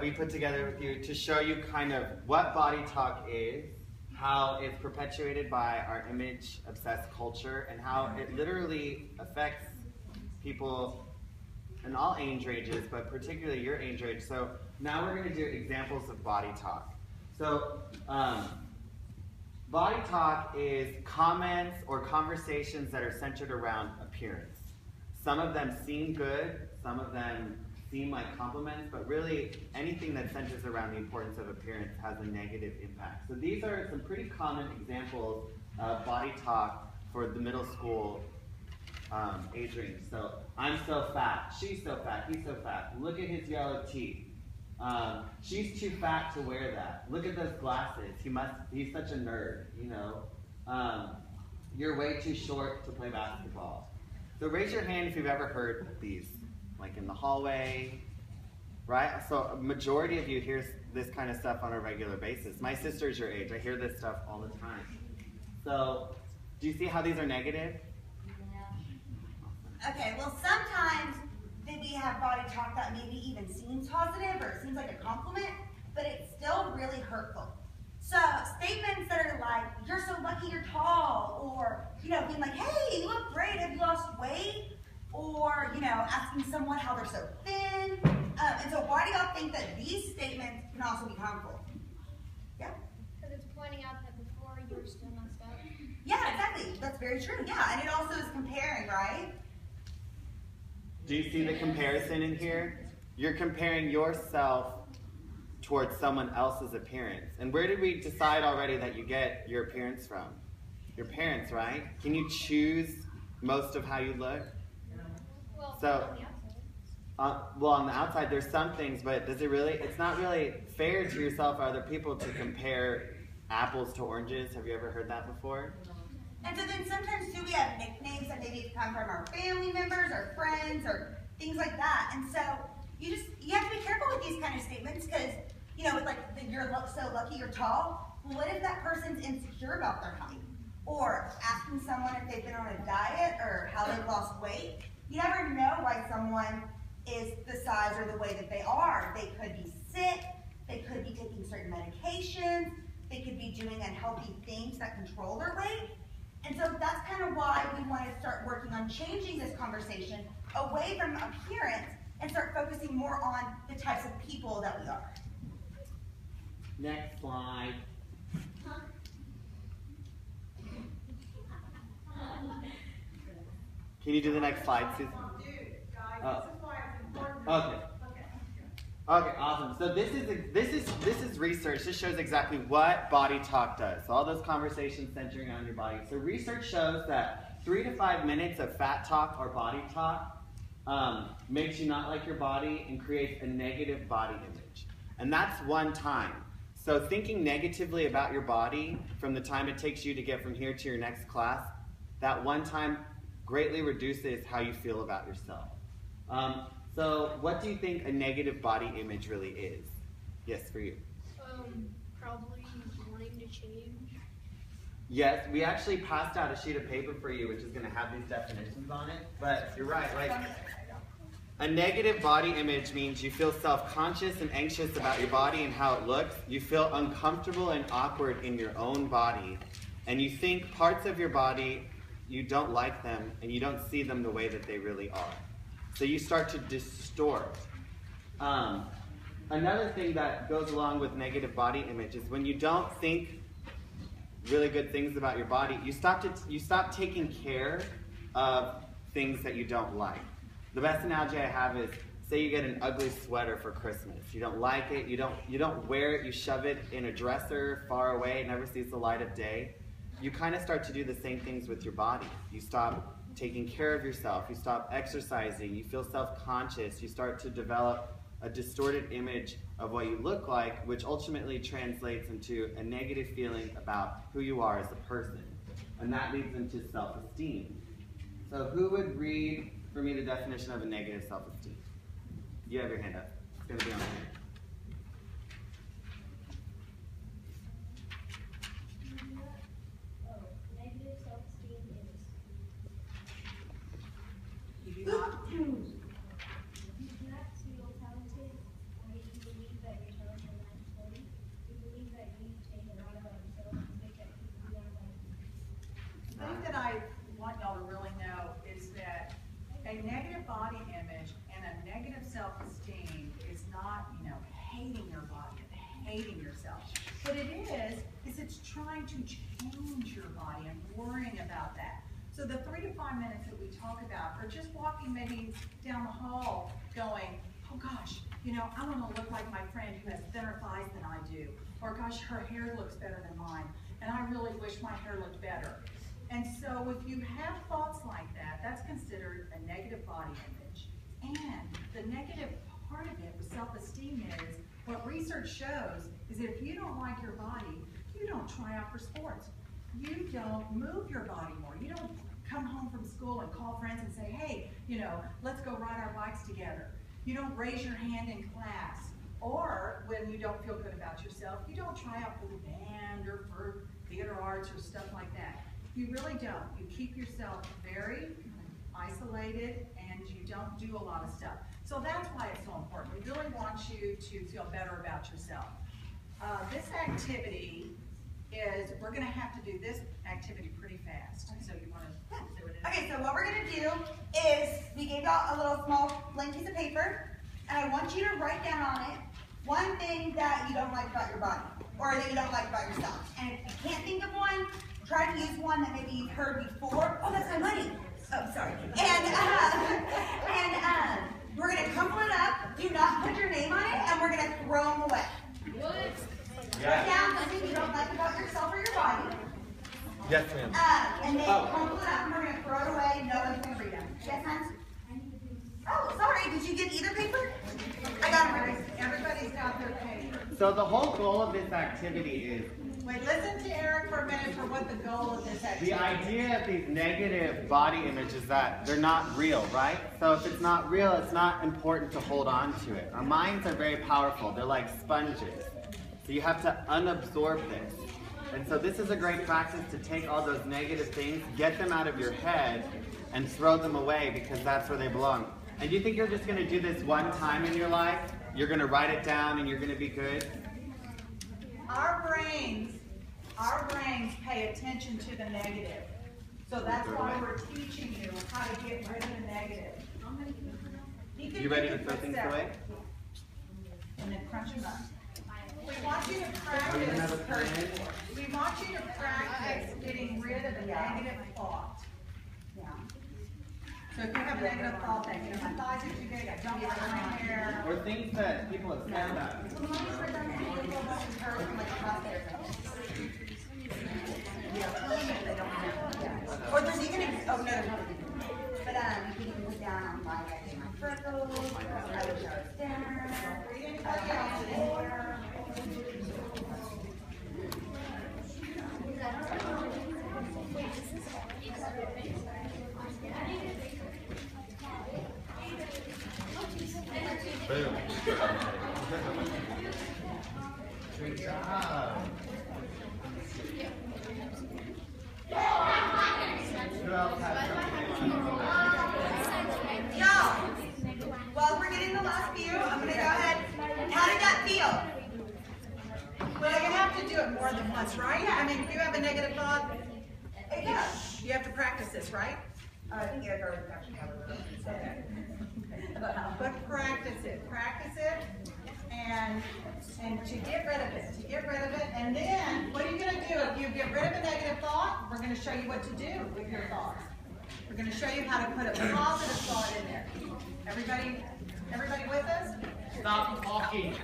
that we put together with you to show you kind of what body talk is, how it's perpetuated by our image-obsessed culture, and how it literally affects people in all age ranges, but particularly your age range. So now we're going to do examples of body talk. So body talk is comments or conversations that are centered around appearance. Some of them seem good, some of them seem like compliments, but really anything that centers around the importance of appearance has a negative impact. So these are some pretty common examples of body talk for the middle school age range. So, I'm so fat, she's so fat, he's so fat, look at his yellow teeth. She's too fat to wear that. Look at those glasses, he's such a nerd, you know. You're way too short to play basketball. So raise your hand if you've ever heard these, like in the hallway, right? So a majority of you hear this kind of stuff on a regular basis. My sister's your age, I hear this stuff all the time. So, do you see how these are negative? Yeah. Okay, well sometimes we have body talk that maybe even seems positive or it seems like a compliment, but it's still really hurtful. So statements that are like, you're so lucky you're tall, or, you know, being like, hey, you look great, have you lost weight? Or, you know, asking someone how they're so thin. And so why do y'all think that these statements can also be harmful? Yeah? Because it's pointing out that before you were still messed up. Yeah, exactly. That's very true. Yeah, and it also is comparing, right? Do you see the comparison in here? You're comparing yourself towards someone else's appearance. And where did we decide already that you get your appearance from? Your parents, right? Can you choose most of how you look? Well, So, on the outside. well, on the outside there's some things, but does it really, it's not really fair to yourself or other people to compare apples to oranges. Have you ever heard that before? And so then sometimes too we have nicknames that maybe come from our family members or friends or things like that. And so you have to be careful with these kind of statements because, you know, it's like you're so lucky you're tall. Well, what if that person's insecure about their height? Or asking someone if they've been on a diet or how they've lost weight. You never know why someone is the size or the way that they are. They could be sick, they could be taking certain medications, they could be doing unhealthy things that control their weight. And so that's kind of why we want to start working on changing this conversation away from appearance and start focusing more on the types of people that we are. Next slide. Can you do the next slide, Susan? Oh. Okay. Okay, awesome. So this is research. This shows exactly what body talk does. So all those conversations centering on your body. So research shows that 3 to 5 minutes of fat talk or body talk makes you not like your body and creates a negative body image. And that's one time. So thinking negatively about your body from the time it takes you to get from here to your next class, that one time greatly reduces how you feel about yourself. So what do you think a negative body image really is? Yes, for you. Probably wanting to change. Yes, we actually passed out a sheet of paper for you which is going to have these definitions on it. But you're right, like a negative body image means you feel self-conscious and anxious about your body and how it looks. You feel uncomfortable and awkward in your own body. And you think parts of your body, you don't like them and you don't see them the way that they really are. So you start to distort. Another thing that goes along with negative body image is when you don't think really good things about your body, you stop taking care of things that you don't like. The best analogy I have is, say you get an ugly sweater for Christmas. You don't like it, you don't wear it, you shove it in a dresser far away, it never sees the light of day. You kind of start to do the same things with your body. You stop taking care of yourself, you stop exercising, you feel self-conscious, you start to develop a distorted image of what you look like, which ultimately translates into a negative feeling about who you are as a person. And that leads into self-esteem. So who would read for me the definition of a negative self-esteem? You have your hand up. It's going to be on here. Negative self-esteem is You do not you do not feel talented, or you believe that hating yourself. What it is it's trying to change your body and worrying about that. So the 3 to 5 minutes that we talk about, or just walking maybe down the hall going, oh gosh, you know, I want to look like my friend who has thinner thighs than I do. Or gosh, her hair looks better than mine, and I really wish my hair looked better. And so if you have thoughts like that, that's considered a negative body image. And the negative part of it with self-esteem is, what research shows is that if you don't like your body, you don't try out for sports. You don't move your body more. You don't come home from school and call friends and say, hey, you know, let's go ride our bikes together. You don't raise your hand in class. Or when you don't feel good about yourself, you don't try out for the band or for theater arts or stuff like that. You really don't. You keep yourself very isolated and you don't do a lot of stuff. So that's why it's so important. We really want you to feel better about yourself. This activity is, we're going to have to do this activity pretty fast. So you want to do it? Okay, so what we're going to do is, we gave y'all a little small blank piece of paper, and I want you to write down on it one thing that you don't like about your body, or that you don't like about yourself. And if you can't think of one, try to use one that maybe you've heard before. Oh, that's my money. Oh, sorry. And we're going to crumple it up, do not put your name on it, and we're going to throw them away. Write down something you don't like about yourself or your body. Yes, ma'am. And then crumple it up, and we're going to throw it away. No one's going to read them. Yes, hon? Oh, sorry. Did you get either paper? I got them. Everybody's got their paper. So the whole goal of this activity is, Wait, listen to Eric for a minute for what the goal of this activity is. the idea of these negative body images that they're not real, right? So if it's not real, it's not important to hold on to it. Our minds are very powerful. They're like sponges. So you have to unabsorb this. And so this is a great practice to take all those negative things, get them out of your head, and throw them away because that's where they belong. And do you think you're just going to do this one time in your life? You're going to write it down and you're going to be good? Our brains pay attention to the negative. So that's why we're teaching you how to get rid of the negative. You ready to throw things away? And then crunch them up. We want you to practice. We want you to practice getting rid of the negative thought. Yeah. So if you have a negative thought that, you know, my thighs are too big, I don't like my hair. Or things that people have said about you. Or there's even, oh no, but you can even put down on my freckles, I wish I was thinner, Boom. Good job. Who else has something? Y'all, while we're getting the last few, I'm going to go ahead. How did that feel? Well, you have to do it more than once, right? I mean, if you have a negative thought, Yeah. you have to practice this, right? I think you guys already actually have a little. Okay. But practice it, and to get rid of it, and then what are you going to do if you get rid of a negative thought? We're going to show you what to do with your thoughts. We're going to show you how to put a positive thought in there. Everybody with us? Stop talking.